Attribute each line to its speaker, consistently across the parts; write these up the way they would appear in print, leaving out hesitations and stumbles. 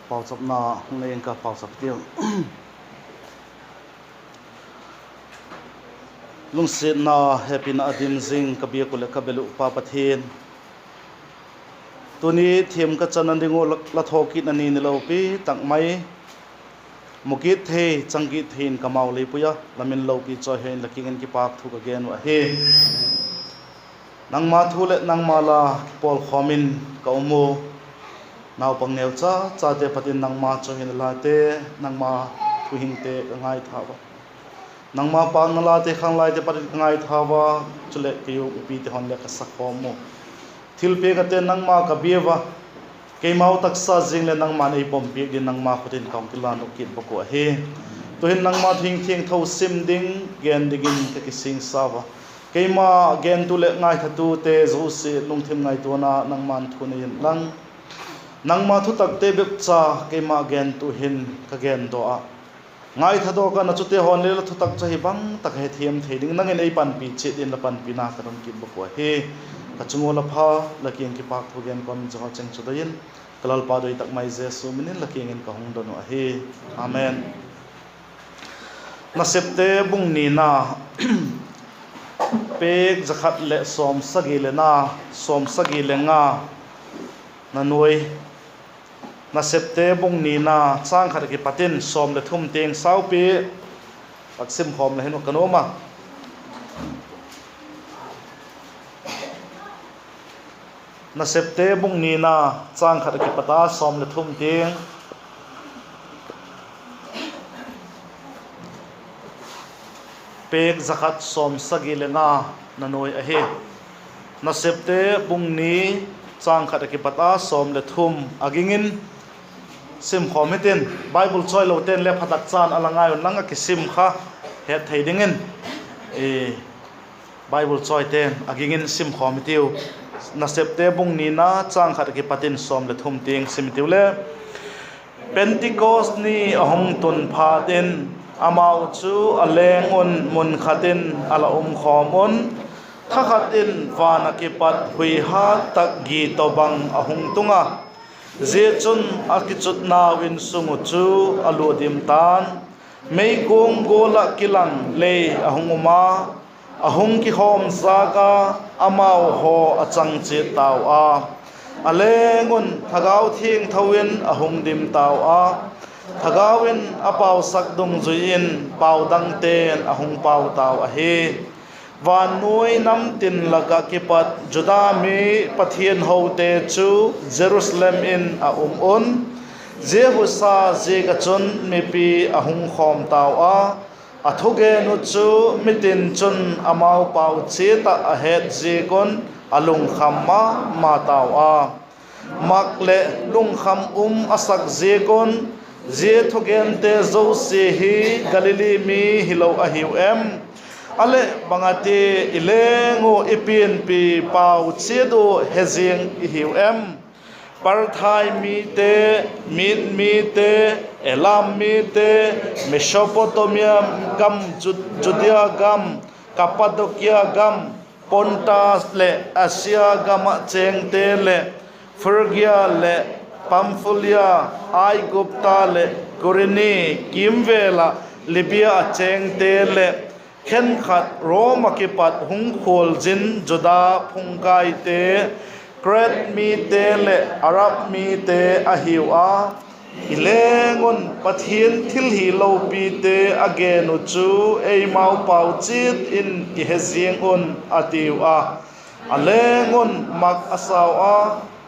Speaker 1: Pau sap na ngayon ka pau sap tiêu lung sit na happy na adim zing kabia kule kabelu papathin tuni thiam ka chanan dingo la thoki na ni lopi tang mai mukit the changi thin kamau le puya lamin lopi cho hen lakingen ki pak thu ka gen wa he nang ma thu le nang mala pol khomin ka umu naw pang neu cha te patin nang ma cho hen la te nang ma thu hing te ngai thawa nang ma pa na la te khang lai te patin ngai thawa chule ke yu pi te hon le ka sakho mo thil pe ka te nang ma ka biwa ke mau taksa jing le nang ma nei pom pi din nang ma khutin kam tila no kin bako he to hin nang ma thing thing tho sim ding gen digin ka ki sing sawa ke ma gen tu le ngai thatu te zo se lung thim ngai to na nang man thu ne lang nang ma thu tak te bek cha ke ma gen tu hin ka gen do a ngai thado ka na chute hon le thu tak cha hi bang tak he thiam theding nang en ei pan pi che din la pan pi na ka ron kin bako he kachungo la pha lakiang ki pak thu gen kon jo cheng chu dain kalal pa doi tak mai jesu minin lakiang en ka hong don wa he amen na septe bung ni na pek zakhat le som sagi le na som sagi le nga na noi na septe bung ni na chang khat ki patin som le thum teng sau pi taksim khom le henu kanoma na septe bung ni na chang khat ki pata som le thum teng pek zakhat som sagi le nga na noi a he na septe bung ni chang khat ki pata som le thum agingin sim khomitin bible choi lo ten le phatak chan alangai on langa ki sim kha he theidingin bible choi ten agingin sim khomitiu na septe bung ni na chang khat ki patin som le thum ting simitiu le pentecost ni ahong tun pha den amau chu aleng on mun khatin ala khom on thakhatin wana ki pat hui ha tak gi to bang ahong tunga je chun akichut na win sungu chu aludim tan mei gong gola kilang le ahonguma ahong ki khom zaga amau ho achang che taw a alengun thagau thing thawin ahong dim taw a thagawin apau sakdung zuin pau dang ten ahong pau taw a he van noi nam tin laga ki pat juda mi pathian ho te chu jerusalem in a on jehusa je ka chun mi pi ahong khom taw a athoge nu chu mitin chun amau pau che ta a het je kon alung khamma ma taw a makle lung kham asak je kon je thogen te zo se hi galili mi hilo a hiu em ale bangate ilengo ipin pi pau che do hezing hiu em parthai mi te mit mi te elam mi te mesopotamia gam judea gam cappadocia gam pontus le asia gama cheng te le phrygia le pamphylia aigupta le Kureni kimvela libya cheng te le khen khat roma ki pat hung khol jin joda phungkai te Crete mi te le Arab mi te ahiu a ilengon pathian thil hi lo pi te again chu ei mau pau chit in ki hezing on atiu a alengon mak asaw a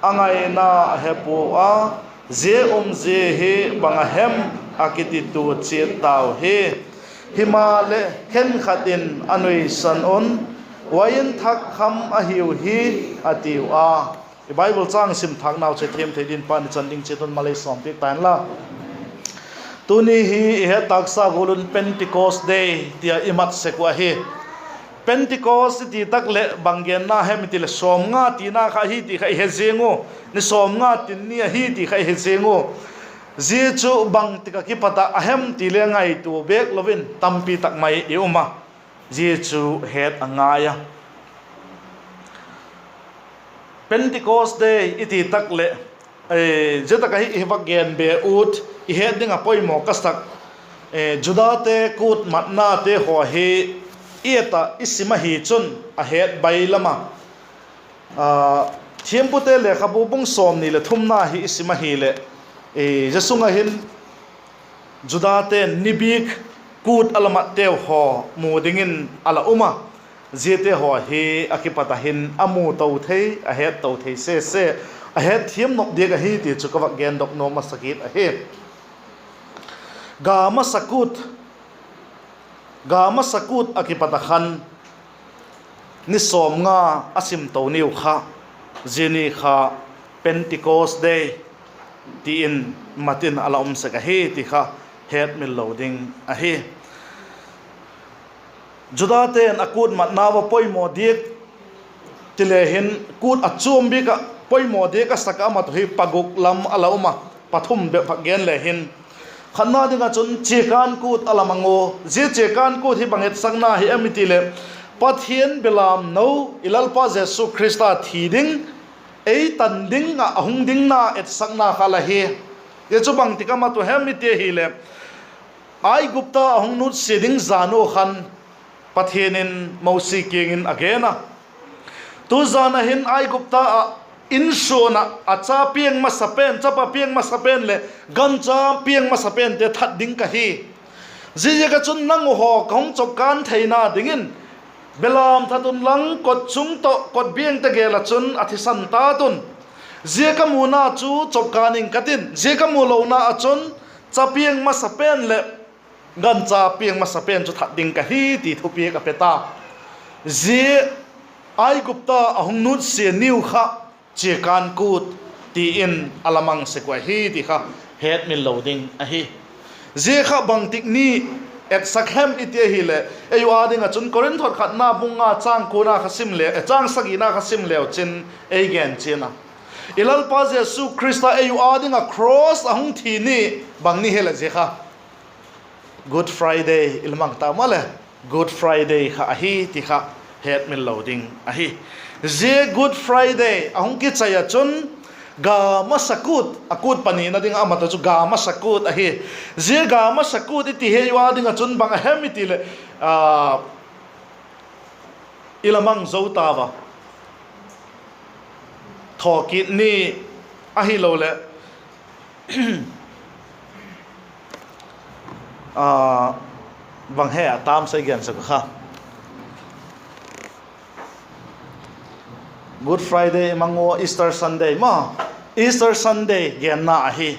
Speaker 1: angai na hepo a je he banga hem akiti tu chit taw he himale khen khatin anui san on wayin thak kham ahiu hi atiu a bible chang sim thak naw che them thedin pan chanding cheton malai som pek tan la tuni hi he taksa golun pentecost day tia imat sekwa hi pentecost ti tak le banggen na hem ti le som nga ti na kha hi ti khai he zengo ni som nga tin ni hi ti khai he zengo ji chu bang ti ka ki pata ahem ti le ngai tu bek lovin tampi tak mai e uma ji chu het angaya Pentecost day iti tak le jeta ka hi bak gen be ut I he ding a poimo kasak juda te kut matna te ho he eta isima hi chun a het bailama thiampu te le khabu bung som ni le thumna hi isima hi le jasunga hin juda te nibik kut alamat te ho mudingin ala uma jete ho he akipata hin amu to thei a het to thei se a het thiam nok de ga hi ti chukawak gen dok no masakit a he gama sakut akipata khan ni som nga asim to niu kha jini kha Pentecost day ti in matin ala sa ka he ti kha het mil loading a he judaten akut matnawa poimo dik tilehin kut achum bi ka poimo dik ka saka mat hi paguk lam ala uma pathum be gen lehin khanna dinga chun chekan kut alamango je chekan kut hi banget sangna hi amitile pathian belam no ilalpa jesu christa thiding ei tanding nga ahungding na et sakna khala hi ye chu bang tikama to hemite hi le ai gupta ahungnut seding zano khan pathianin mausi kingin agena tu zana hin ai gupta insona acha piang masapen chapa piang masapen le gancha piang masapen te that ding ka hi ji ga chun nang ho khong chokan theina dingin belam thatun lang kot chung to kot biang te gela chun athisan ta tun je ka muna chu chokaning katin je ka mulo na achun chapiang masapen le gancha piang masapen chu that ding ka hi ti thupi ka peta je ai gupta ahungnut se niu kha chekan kut ti in alamang sekwa hi ti kha het mil loading a hi je kha bangtik ni et sakhem itie hi le ayu ading a chun korin thot khat na bunga chang kuna khasim le chang sagina khasim le chin ei gen china ilal pa jesu christa ayu ading a cross ahung thi ni bangni hela je kha good friday ilmang ta male good friday kha a hi ti kha het mil loading a hi je good friday ahung ki chaya chun ga masakut akut pani na ding amata chu ga masakut a hi je ga masakut ti he wa ding a chun bang hemiti le ilamang zotawa thokit ni a hi lo le bang he tam sai gen sa kha Good Friday mango Easter Sunday ma Easter Sunday gen na ahi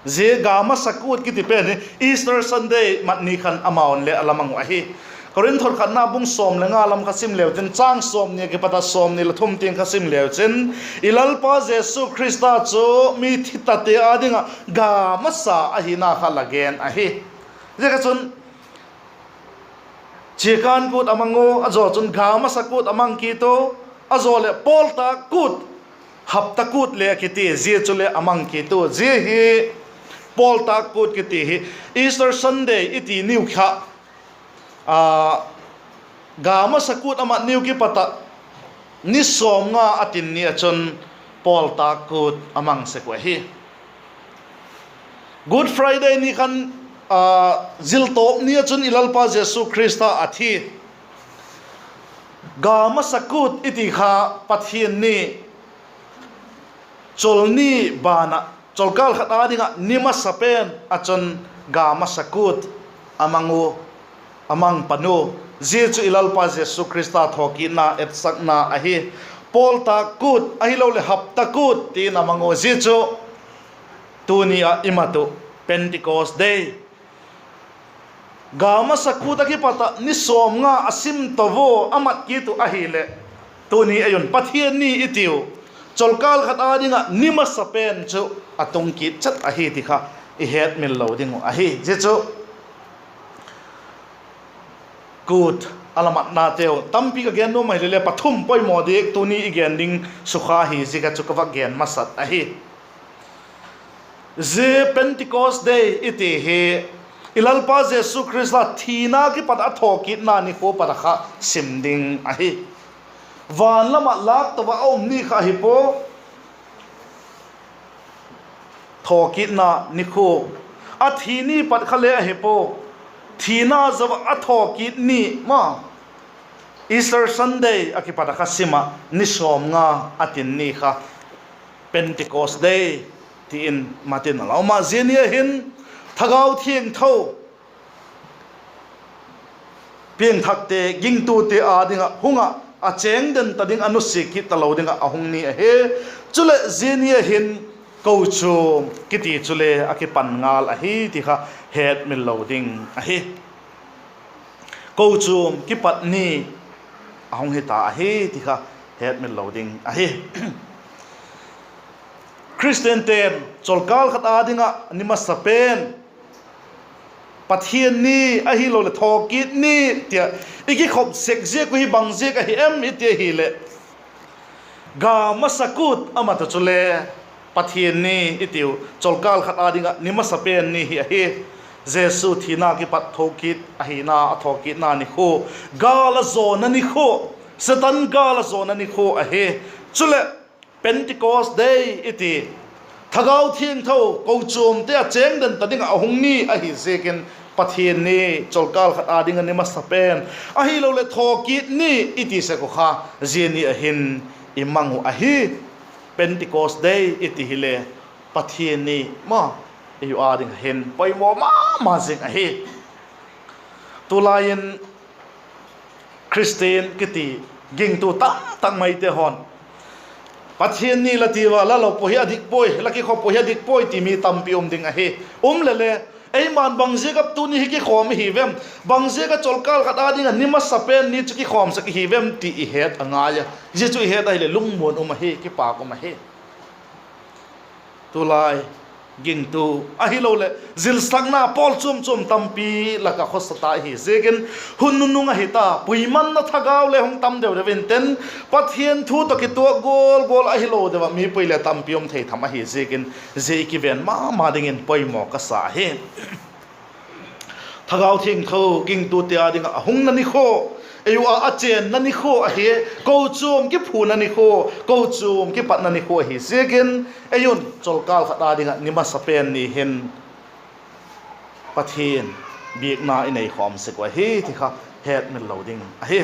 Speaker 1: je gama sakut kiti pen Easter Sunday matni khan amaun le alamang ahi korin thor khan na bung som le nga lam khasim le tin chang som ni ke pata som ni la thum ting khasim le chen ilal pa jesu christa cho mi thitate adinga gama sa ahi na khala gen ahi je ka chun chekan kut amango ajo chun gama sakut amang ki to azole polta kut hapta kut le kiti je chule amang ki to je hi polta kut kiti hi Easter Sunday iti niu kha gama sakut ama niu ki pata ni som nga atin ni achon polta kut amang se ko hi Good Friday ni kan zil top ni achon ilalpa jesu christa athi gama sakut iti kha pathian ni cholni bana cholkal khata dinga nima sapen achon gama sakut amangu amang panu jesu ilalpa jesu christa thoki na et sakna ahi polta kut ahi lo le hapta kut ti namango jesu tuni imatu Pentecost day gama sakuta ki pata ni som nga asim tovo amat kitu ahile tuni ayun pathian ni itiu cholkal khata dinga nima sapen chu atung ki chat ahi ti kha I het mil loading ahi je chu good alamat na teo tampi ka gen no mai le pathum poi modek tuni igen ding sukha hi zika chu ka gen masat ahi je Pentecost day iti he ilalpa jesu christa thina ki pat athoki na ni ko para kha simding ahi van lama lak to wa om ni kha hi po thokit na nikhu a thini pat khale a hepo thina zawa a thokit ni ma Easter Sunday akipata kasima nisom nga atin ni kha Pentecost Day tin matin alaw ma zenia hin thagau thieng tho pieng thakte gingtu te adinga hunga a cheng den tading anusiki talo dinga ahung ni he chule zenia hin ko chu kiti chule akipan ngal a hi ti kha het mil loading a hi ko chu kipat ni ahong hita a hi ti kha het mil loading a hi Christian ten cholkal khat adinga nimasapen pathian ni a hi lo le thokit ni tia iki khop sekje ko hi bangje ka hi em itia hi le ga masakut amata chule pathian ni itiu cholkal khat adinga nimasapen ni hi hi jesu thina ki pat thokit a hi na a thokit na ni kho gala zona ni kho satan gala zona ni kho a he chule Pentecost Day iti thagau thieng tho ko chum te a cheng den tading a hung ni a hi second pathian ni cholkal khat ading ni masapen a hi lo le thokit ni iti se ko kha zeni a hin imangu a hi Pentecost Day iti hile pathian ni ma yu ading hin poimo ma jing a hi tulayen Christian kiti ging tu tang mai te hon pathian ni latiwa la lo pohi adik poi laki kho pohi adik poi ti mi tampi ding a he lele ei man bangje kap tu ni ki khom hi vem bangje ka cholkal khat ading nima sapen ni chuki khom sak hi vem ti i het anga ya je chu het ai le lungmon he ki pa ko ma he tulai ging tu a hi lo le zil sakna pol chum tampi laka khosata hi zegen hunununga hita puiman na thagaw le hong tam dew revin ten pathian thu to ki to gol a hi lo dewa mi puile tampiom thei thama hi zegen ze ki ven ma dingin poimo ka sa he thagaw thing tho ging tu te ading a hung na ni kho ayu a chen na ni kho a he ko chum ki phu na ni kho ko chum ki pat na ni kho hi zegen ayun cholkal khata dinga nima sapen ni hin pathian biek na inei khom se ko he ti kha het min loading a he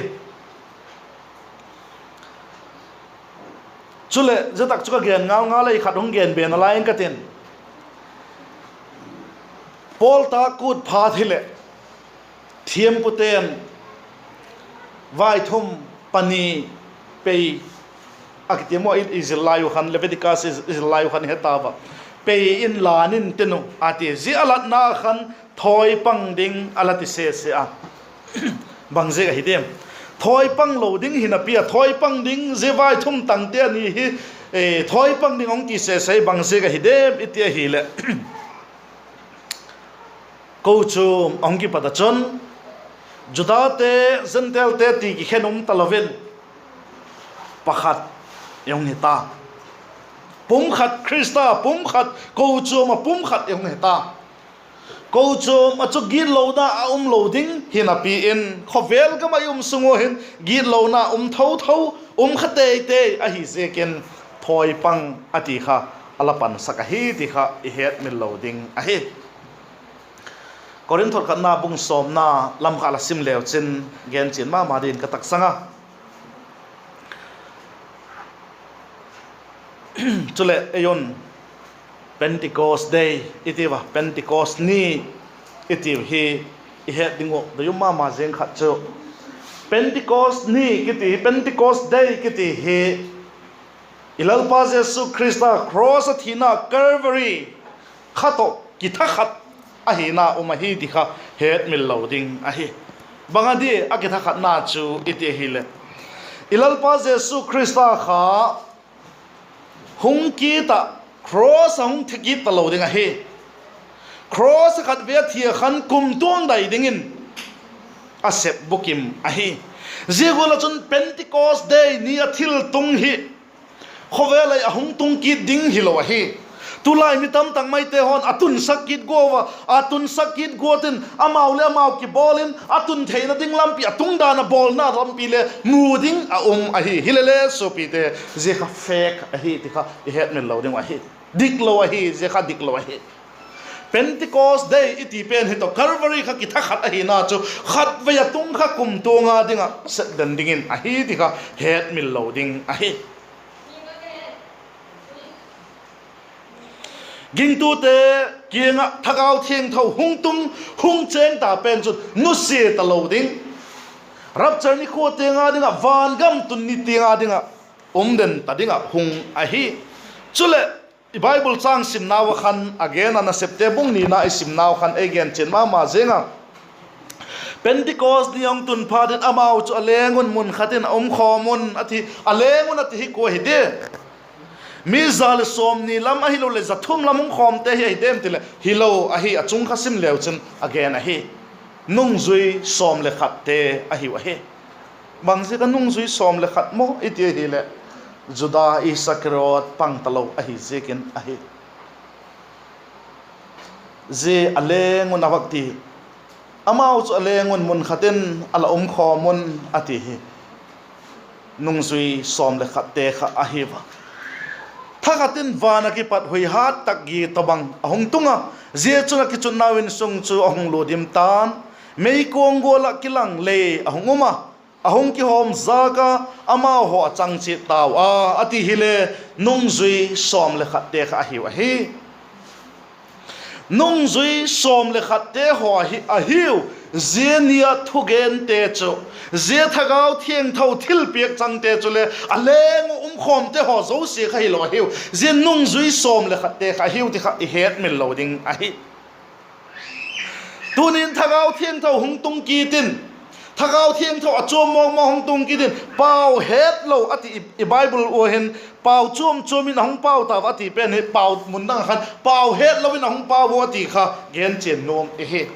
Speaker 1: chule zatak chuka gen ngal ai khat hong gen ben alain ka ten pol ta kut pha thile thiam puten vai thum pani pei akitemo Israel khan Leviticus Israel khan hetava pei in lanin tenu ati zi alat na khan thoi pang ding alati se a bangje ga hidem thoi pang loading hinapia thoi pang ding je vai thum tangte ani hi thoi pang ding ong ti se bangje ga hidem itia hi le ko chu ong ki pada chon judate zentel te ti ki khenum talavel pakhat yong heta pum khat Krista pum khat ko chu ma pum khat yong heta ko chu ma chu git lo na loading hinapi in khovel ka mayum sungo hin git lo na tho khate te a hi seken thoi pang ati kha alapan sakahi ti kha I het mil loading a hi Korinthor khatna bung som na lam khala sim leo chin gen chin ma din ka tak sanga chule ayon Pentecost Day itiva Pentecost ni itiv hi I het dingo do yuma ma jeng khat chu Pentecost ni kiti Pentecost Day kiti hi ilal pa Jesu Christa cross athina Calvary khato kitha khat ahina umahi dikha het mil loading ahi bangadi akitha khat na chu iti hile ilal pa Jesu Christa kha hung ki ta cross hung thiki ta loading ahi cross khat ve thia khan kum tong dai dingin asep bukim ahi jegola chun Pentecost Day ni athil tung hi khovelai ahung tung ki ding hilo ahi tulai mitam tang mai te hon atun sakit gowa atun sakit goten amau ki bolin atun theina ding lampi atung dana bol na lampi le muding a ahi hilele sopi te je kha fake ahi ti kha I het mil loading ahi diklo hi je kha diklo hi Pentecost day iti pen hito Calvary kha kitha khat a hi na chu khat ve ya tung kha kum to nga dinga set dan dingin a hi ti kha het mil loading a hi ging tu te kianga thakau thieng tho hung tum hung cheng ta pen chu nu se ta loading rapture ni ko te nga dinga van gam tun ni te nga dinga den ta dinga hung a hi chule Bible chang sim naw khan again ana septembung ni na sim naw khan again chen ma zenga Pentecost ni ong tun phaden amau chu alengun mun khatin khomun athi alengun athi hi ko hi de mizal som ni lam a hilo le zathum lamung khom te hi dem tile hilo a hi achung khasim leu chen again a hi nung zui som le khat te a hi wa he bangse ka nung zui som le khat mo iti hi le Judah Iscariot pang talo ahi zekin ahi ze alengun avakti amau chu alengun mun khaten ala khomun ati hi nungzui som le khatte kha ahi wa thakatin wana ki pat hui hat tak gi tabang ahong tunga ze chuna ki chunawin sung chu ahong lodim tan mei kongola kilang le ahonguma ahong ki hom zaga ama ho chang chi taw a ati hile nungzui som le khatte kha hi wa hi nungzui som le khatte ho hi a hiu zenia thugen te chu ze thagau thieng tho thil piak chang te chu le aleng khom te ho zo si kha hi lo hiu ze nungzui som le khatte kha hiu ti kha i het mil loading a hi tunin thagau thieng tho hung tung ki tin thagau thieng tho achom mong hong tung ki din pau het lo ati i Bible o hen pau chom in hong pau ta ati pen he pau mun dang khan pau het lo in hong pau wo ti kha gen chen nom e he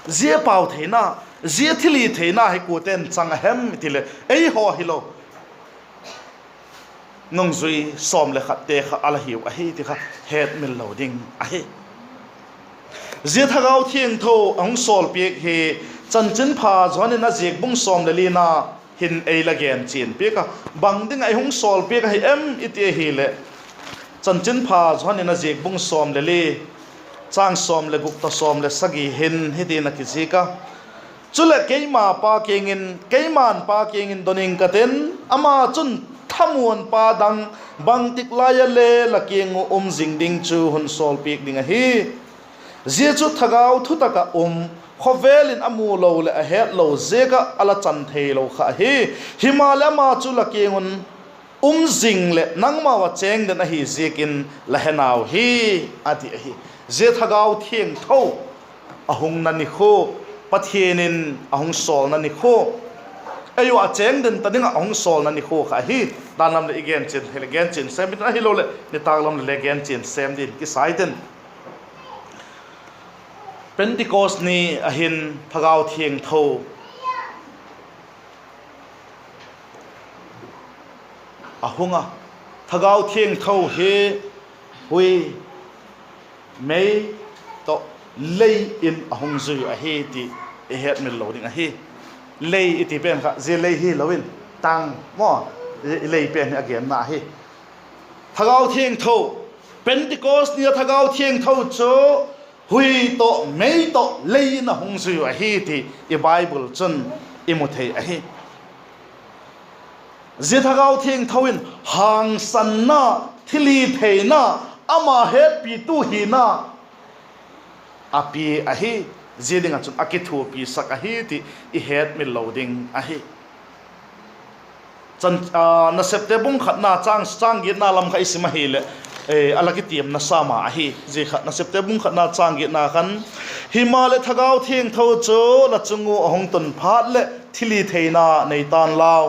Speaker 1: zia pau theina zia thili theina he ko ten chang hem tile ei ho hi lo nong zui som le khat te kha ala hiu a hi ti kha het mil lo ding a hi zia thagau thieng tho hong sol pek he chan chen pha zone na jek bung som le lina hin ei la gen chin pe ka bang ding ai hung sol pe ka hi em ite hi le chan chen pha zone na jek bung som le li chang som le guk ta som le sagi hin hi de na ki ji ka chule keima pa kengin keiman pa kengin doning ka ten ama chun thamuan pa dang bang tik la ya le la keng jing ding chu hun sol pek ding a hi zia chu thagau thu taka khovelin amu lo le a het lo zega ala chan thei lo kha hi himalaya ma chu la kengun jing le nangma wa cheng den a hi zekin la henau hi ati hi ze thagau thieng tho ahung na ni kho pathienin ahung sol na ni kho ayo a cheng den tadinga ahung sol na ni kho kha hi danam le igen chen hele gen chen sem na hi lo le ni taglam le gen chen sem din ki saiden Pentecost ni ahin thagau thieng tho ahunga thagau thieng tho he hui mei to lei in ahung zui a he ti e het mil loading a he lei iti pen kha je lei hi lowin tang mo lei pen again na he thagau thieng tho Pentecost ni thagau thieng tho cho hui to mei to lei na hung zui a he ti e Bible chun imuthei a he je thagau thieng thoin hang san na thili thei na ama he pi tu hi na api a he je dinga chun akithu pi sak a he ti I het mi loading a he chan na septembung khatna chang gi na lam kha isima hi le alaki tiam na sama a hi je khat na septembung khatna chang gi na kan himale thagau thieng tho cho la chungu ahong ton phat le thili theina nei tan lao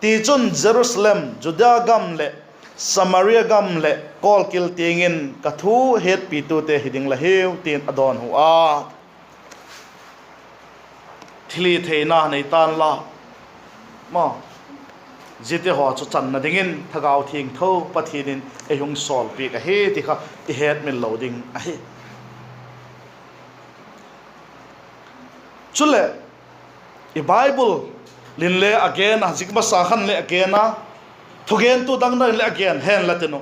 Speaker 1: ti chun Jerusalem Judea gam le Samaria gam le kol kil tingin kathu het pi tu te hiding la heu tin adon hu a thili theina nei tan la ma jite ho chu chan na dingin thagau thieng tho pathinin ehung sol pi ka he ti kha I het min loading a he chule I Bible lin le again a jikba sa khan le again a thugen tu dang na le again hen lateno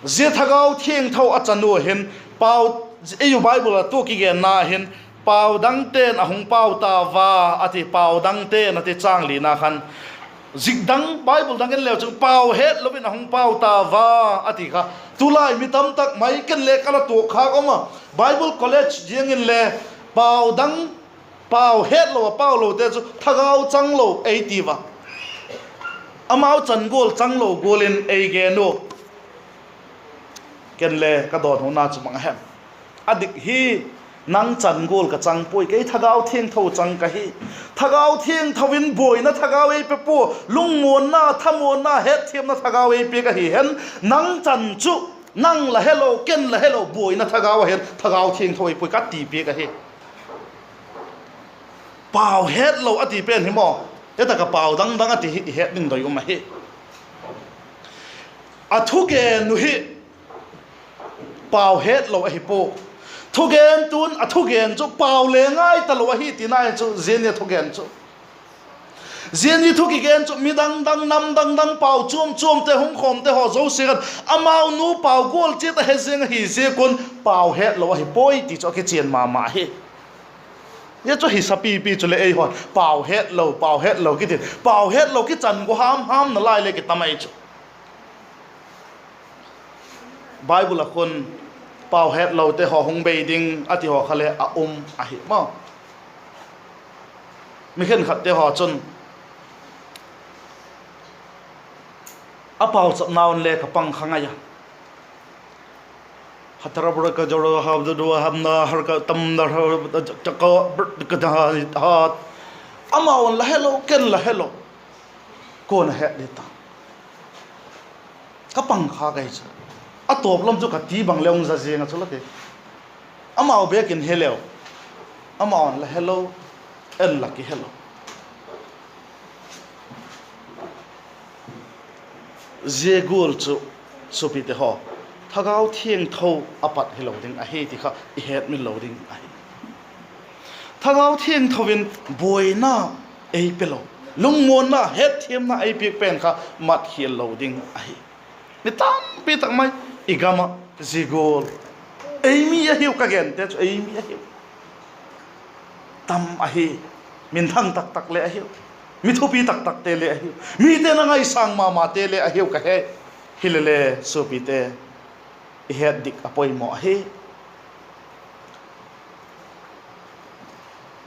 Speaker 1: zie thagau thieng thau achanu hin pau eu bible tu ki gen na hin pau dang ten ahung pau ta wa ati pau dang ten ati chang li na khan zik dang bible dang en leo chung pau het lovin ahung pau ta wa ati kha tulai mi tam tak mai ken le kala tu kha ko ma bible college jeng in le pau dang pau het lo pau lo te chu thagau chang lo ei ti wa amau chan gol chang lo golin ei ge no ken le ka dot ho na chu mang hem adik hi nang chan gol ka chang poi ke thagau thieng tho chang ka hi thagau thieng thawin boi na thagau ei pe po lungmon na thamon na het thiam na thagau ei pe ka hi hen nang chan chu nang la hello ken la hello boi na thagau hen thagau thieng thoi poi ka ti pe ka hi pau het lo ati pen hi mo eta ka pau dang dang ati het ning doi um hi athu ge nu hi pau het lo hi po thu gen tun a thu gen chu pau le ngai ta lo hi ti nai chu zen ne thu gen chu zen ni thu ki gen chu mi dang dang nam dang dang pau chum chum te hung khom te ho zo se gan amau nu pau gol che ta he zeng hi se kun pau het lo hi poi ti cho ke chen ma hi ye cho hi sapi pi chu le ei hon pau het lo ki ti pau het lo ki chan go ham na lai le ki tamai chu bible a kon pau het lo te ho hung be ding ati ho khale a a hi ma mi khen khat te ho chun a pau chap naun le ka pang khanga ya hatara bura ka joro ha du ham na har ka tam na ta ko ka da ha amaun la hello ken la hello kon het de ta ka pang kha ga cha a top lom chu ka ti bang leong za zenga chu la ke amao be kin hello amaun la hello en la ki hello je gol chu pi te ho thagau thieng tho apat hello ding a he ti kha I het mi loading a thagau thieng thovin boina ei pelo lungmon na het thiam na ei pi pen kha mat hiel loading a he ni tam pi tak mai igama zigol ei mi a hiu ka gen te ei mi a hiu tam a he min thang tak tak le a hiu mi thupi tak tak te le a hiu mi te na ngai sang ma te le a hiu ka he hilele so pi te het dik apoi mo he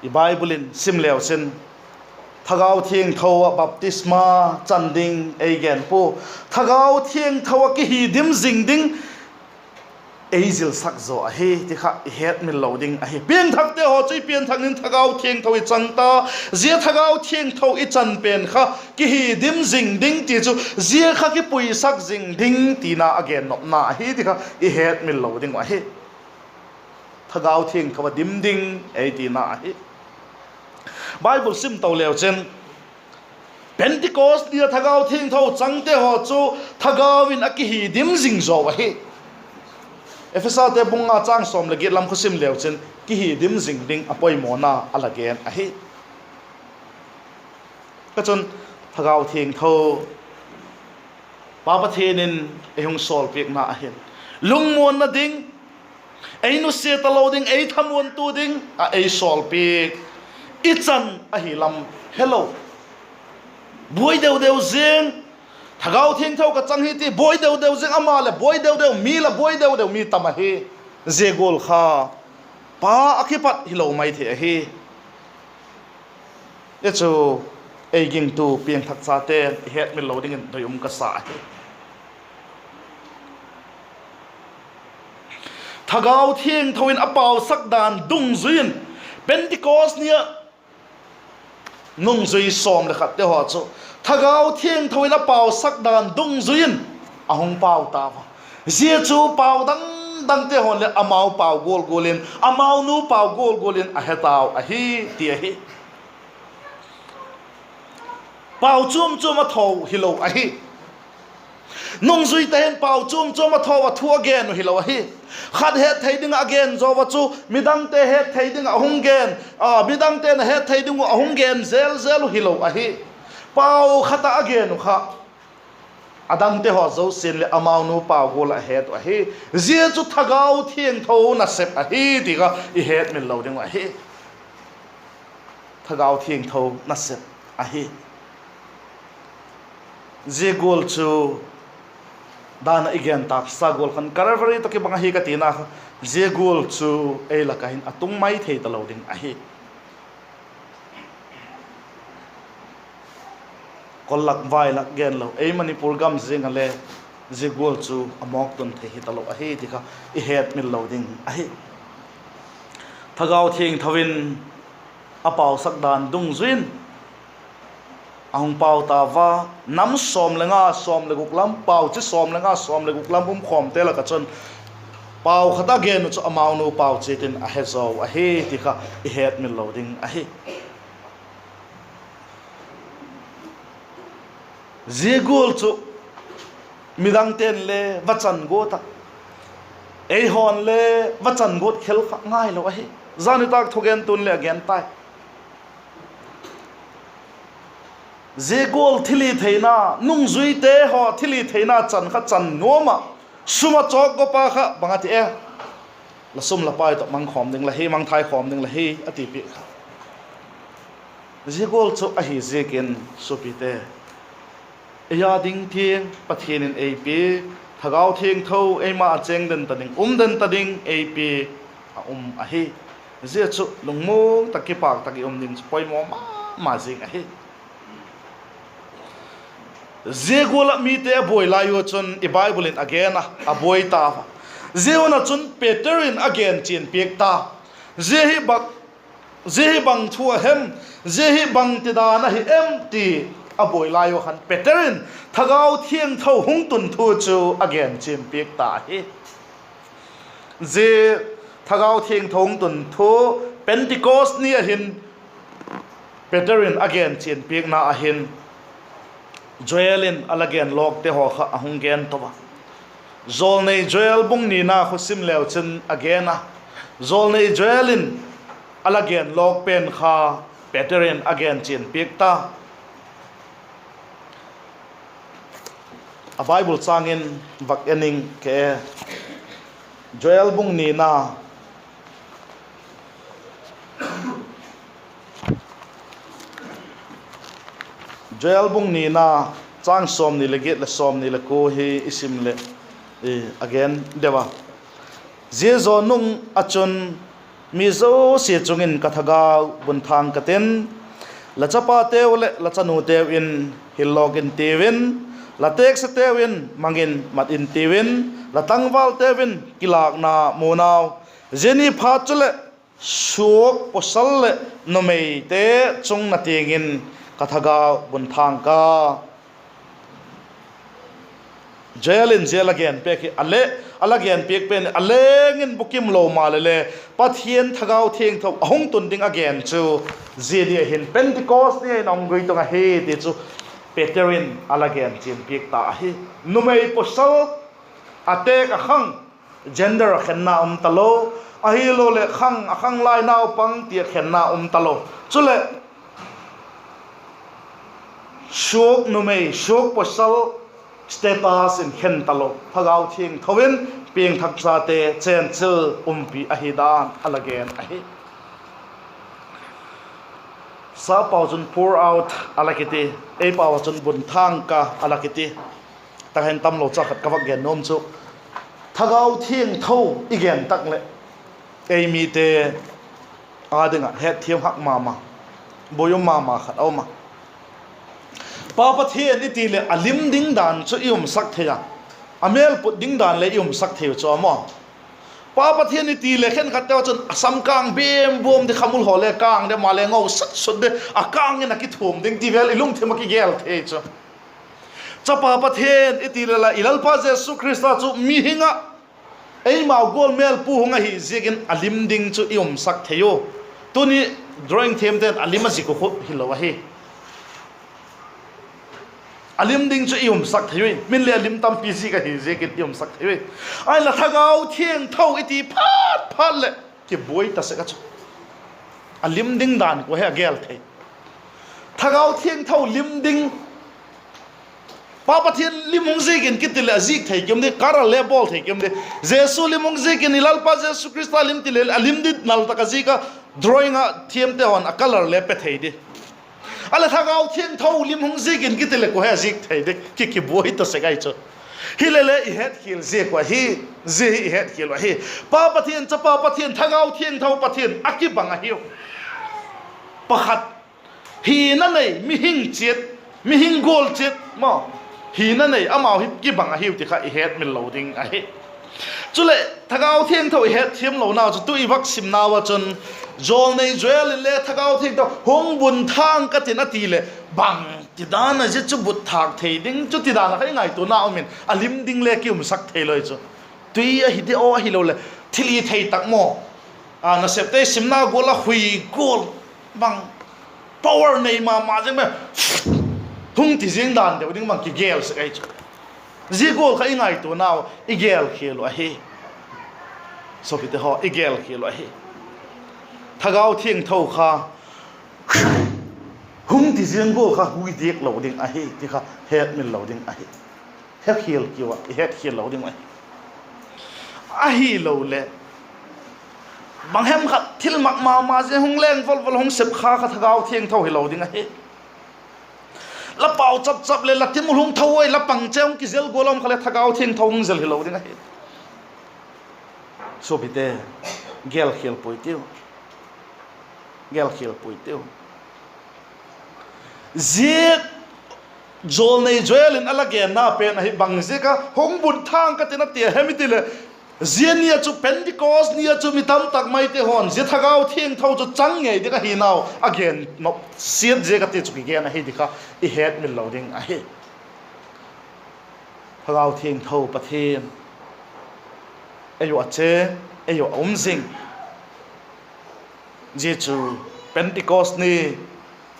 Speaker 1: I bible in simleo sen thagau thieng tho baptisma chanding again po thagau thieng tho ki hi dim jing ding Azil sak zo a he ti kha het mi loading a he pian thak te ho chui pian thak nin thagau thieng tho I changta zia thagau thieng tho I chan pen kha ki hi dim jing ding ti chu zia kha ki pui sak jing ding ti na again nop na he ti kha I het mi loading a he thagau thieng tho dim ding e ti na he bible sim to leo chen Pentecost dia thagau thieng tho changte ho chu thagawin a ki hi dim jing zo a he Efesa te bunga chang som le git lam khusim leo chen ki hi dim jing ding apoi mona alagen a hi ka chon thagau thieng tho papa thenin ehung sol pek na a hin lungmon na ding ei nu se ta loading ei thamon tu ding a ei sol pek ichan a hi lam hello boi deu zeng thagau thieng tho ka chang hi ti boi deu zeng ama le boi deu mi la boi deu mi tama he je gol kha pa akipat hilo mai the he echo ei ging tu piang thak cha te het mi loading in doi ka sa he thagau thieng thoin apau sak dan dung zuin Pentecost nia nung zui som le khat te ho chu thagau thieng thoina pau sak dan dung zuin ahong pau ta zia chu pau dang te hon le amau pau golin amau nu pau golin a hetau a hi ti a hi pau chum a tho hilo a hi nung zui te hen pau chum a tho a thu again hilo a hi khat het theiding again zo wa chu midang te het theiding ahong gen midang te na het theiding ahong gen zel hilo a hi pau khata again kha adang te ho zo sin le amau nu pa go la het a hi zia chu thagau thieng tho na sep a hi ti ga I het min lo ding a hi thagau thieng tho na sep a hi zia gol chu dan again tak sa gol khan karavari to ke bang hi ka tina zia gol chu e la kahin atung mai thei ta lo ding a hi kolak vai lak gen lo ei manipur gam zing ale zigol chu amok tun the hi talo a hi tika I het mil lo ding a hi thagau thing thawin apau sak dan dung zuin ahung pau ta wa nam som lenga som le guklam pau chi som lenga som le guklam bum khom te la ka chon pau khata gen chu amau nu pau chi tin a he zo a hi tika I het mil lo ding a hi zigol chu midang ten le vachan gota ei hon le vachan got khel kha ngai lo hi zani tak thogen tun le again tai zigol thili theina nung zui te ho thili theina chan kha chan noma suma chok go pa kha bangati e la sum la pai to mang khom ding la hi mang thai khom ding la hi ati pi kha zigol chu a hi zekin supite ya ding thieng pathian in ap thagau thieng tho ema cheng den tading den tading ap a hi zia chu lungmu taki pak taki ning poi mo ma jing a hi zegula mi te boy la yo chun I bible in again a boy ta zeona chun peter in again chin pek ta zehi bang thua hem zehi bang ti da na hi empty a boy la yo khan peterin thagau thieng tho hung tun thu chu again chim pek ta hi je thagau thieng thong tun thu pentecost ni a hin peterin again chin pek na a hin joelin alagen lok te ho kha ahung gen to ba zol nei joel bung ni na khosim leo chen again a zol nei joelin alagen lok pen kha peterin again chin pek ta a bible changin vak ening ke joel bung ni na joel bung ni na chang som ni leget la som ni la ko hi isim le again dewa je zo nung achun mi zo se chungin kathaga bun thang katen la chapa tew le la chanu tew in hilogin tewin la tek sa tewin mangin matin tewin la tangwal tewin kilak na monaw jeni phachule suok posal le nomei te chung na tingin kathaga bun thang ka jailin jail again peki ale alagen pek pen alengin bukim lo malele pathian thagau theng tho ahung tun ding again chu zeni hin pentecost ni nong goi to nga he ti chu peterin alagen chin pek ta hi numei posal ate ka khang gender khenna talo ahi lo le khang akhang lai naw pang ti khenna talo chule shok numei shok posal status in khen talo phagau thing thowin peng thaksa te chen chil umpi ahidan alagen ahi sa paujun pour out alakiti e paujun bun thang ka alakiti ta hen tamlo chakhat kawak gen nom chu thagau thing tho igen takle ei mi te adinga het thiam hak mama boyom mama khat awma papa thian itile alim ding dan chu ium sak theya amel put ding dan le ium sak theu chu mo papa thian itile khen khatew chun asam kang bem bom de khamul hole kang de male ngau sat sut de akang ina ki thum ding tivel ilung thema ki gel the chu cha papa thian itile la ilal pa jesu christa chu mi hinga ei mau gol mel pu hunga hi zigin alim ding chu ium sak theyo tuni drawing them den alima jiko hilowa hi alim ding chu ium sak thei min le alim tam pc ka hi je ke ium sak thei ai la thagau thieng thau iti phat phat le ki boi ta se ka chu alim ding dan ko he gel thei thagau thieng thau lim ding pa pathian limong zigin kitil azik thei kem de kara level thei kem de jesu limong zigin ilal pa jesu krista lim tilel alim dit nal ta kazika drawing a thiam te on a color le pe thei de ala thagau thiang thau limong zigin kitil ko ha zik thei de ki boi to se gai cho hilele I het hil ze kwa hi ze I het hil wa hi pa pathian cha pa pathian thagau thiang thau pathian akibang a hiu pakhat hi na nei mi hing chet mi hing gol chet mo hi na nei amao hi ki bang a hiu ti kha I het min loading a hi chule thagau thiang thau I het thiam lo na chu tu I vak sim na wa chon jol nei joel le thagau thiang thau hong bun thang ka tin ati le bang ti dan a je chu but thak thei ding chu ti dan khai ngai tu na min alim ding le ki sak thei loi chu tui a hi de o hi lo le thili thei tak mo a na sep te sim na gola hui gol bang power nei ma jeng me hung ti jing dan de ding mang ki gel se kai chu ji gol khai ngai tu na I gel khelo a hi so bi te ho I gel khelo a hi thagau thiang thau kha hung ti jing gol kha hui dek lo ding a hi ti kha het min lo ding a hi het khel ki wa het khel lo ding a hi lo le bang hem kha thil mak ma je hung leng vol hung sep kha thagau thiang thau hi lo ding a hi la pau chap le la timul hung thawai la pang cheong ki zel golom khale thagau thiang thau hung zel hi lo ding a hi so bi te gel khel poitiu ziet jol nei joel in alage na pe na hi bang zika hong bun thang ka tina te hemitile zienia chu pentecost nia chu mitam tak mai te hon je thagau thiang thau chu chang ngei de ka hi naw again no siet je ka te chu ki gen a hi dikha I het min loading a hi thagau thiang thau pathian ayo ache ayo omjing je chu pentecost ni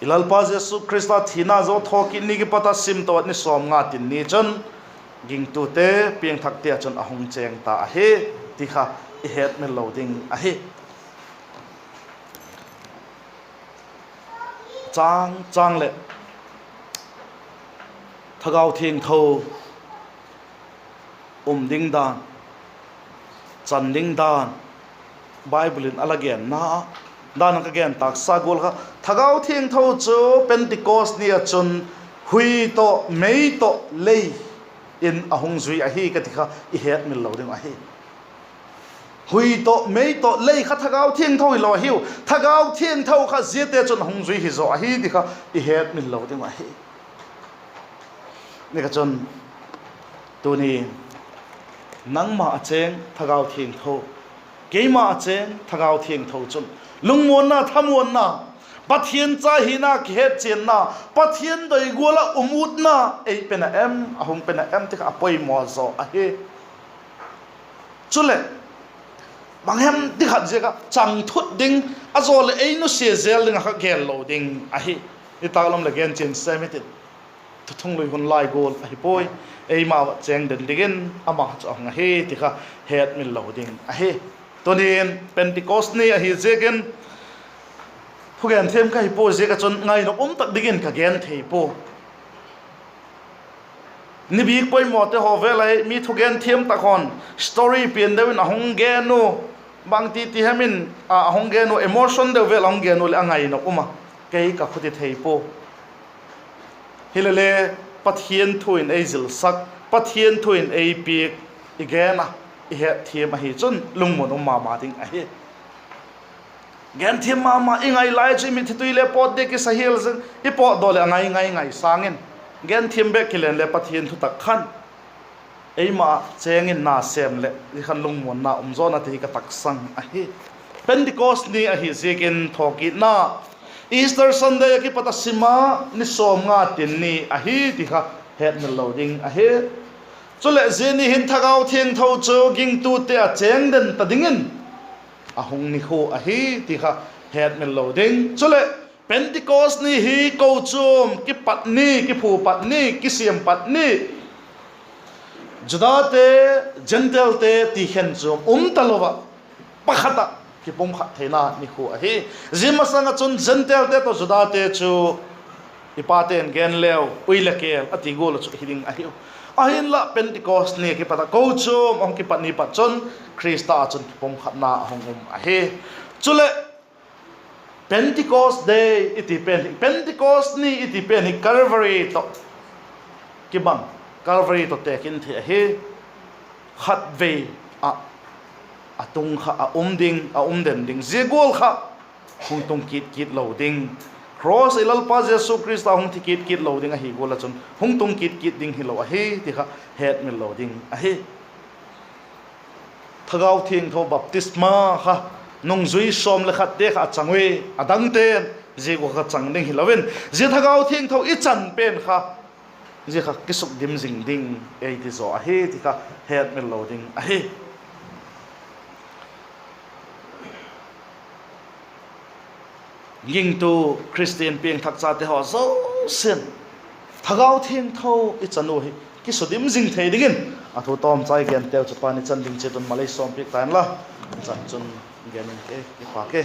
Speaker 1: ilal pa jesu krista thina zo thokin ni ki pata sim to ni som nga tin ni chon ging tu te piang thak te chon ahong cheng ta a he ti kha I het min loading a he chang le thagau thiang thau ding dan chan ding dan bible in alagen na dan ka gen tak sa gol kha thagau thiang thau chu pentecost ni chun hui to mei to lei in ahong zui a hi ka tikha I het min lo ding a hi hui to mei to lei kha thagau thiang thau hi lo hiu thagau thiang thau kha zete chun hong zui hi zo a hi tikha I het min lo ding a hi ni ka chun tu ni nangma a cheng thagau thiang thau keima a cheng thagau thiang thau chun lungmon na thamon na pathian cha hina ki het chen na pathian doi gola umut na ei pena em ahong pena em te apoi mo zo a he chule banghem ti khat je ka chang thut ding azol ei no se zel ding kha gel lo ding a he I taglom la gen chen semit tu thung loi hun lai gol a hi poi ei ma cheng den digin ama chang a he ti kha het min lo ding a he tonin pentecost ni a hi jegen phugen them kai po je ka chon ngai no tak digin ka gen thei po ni bi poi mo te ho velai mi thugen them ta khon story pin de na hong ge no bang ti hamin a hong ge no emotion de vel hong ge no le angai no kuma kai ka khuti thei po hilele pathian thuin azil sak pathian thuin a pi igena I het thiam a hi chun lungmon ma ding a hi gen thiam ma ingai lai chi mi thitui le pot de ki sahil zeng I pot dole ngai sangin gen thiam be kilen le pathian thu tak khan ei ma chengin na sem le I khan lungmon na zona te ka tak sang a hi pentecost ni a hi zekin thoki na easter sunday ki pata sima ni som nga tin ni a hi ti kha het min loading a hi chule zeni hin thagau thiang thau chu ging tu te a cheng den ta dingin a hung ni kho a hi ti kha het min loading chule pentecost ni hi ko chum ki patni ki phu patni ki siam patni juda te gentle te ti hen chum talova pakhata ki pom kha thena ni kho a hi zima sanga chun gentle te to juda te chu ipaten gen leo uilakel ati gol chu hiding ahiu ahin la Pentecost ni ki pata ko chum ong ki patni patchon Krista chun pom khatna hongum ahe chule Pentecost day iti Pentecost ni iti pen Calvary to kibang Calvary to tekin the ahe khat ve atung kha umden ding zigol kha hung tung kit loading cross ilal pa Jesu Christ hung kit loading a hi gola chun hung tung kit ding hi lo a he ti kha head mil loading a he thagau thing tho baptisma kha nong zui som le khat te kha changwe adang ten je go kha chang ding hi lowen je thagau thing tho I chan pen kha je kha kisuk dim jing ding e ti zo a he ti kha head mil loading a he ging tu Christian pieng thak cha te ho zo sen thagau thing tho I chanu hi ki sodim jing thei dingin a thu tom chai gen teu chu pani chan ding che ton malai som pik tan la chan chun gen ke pa ke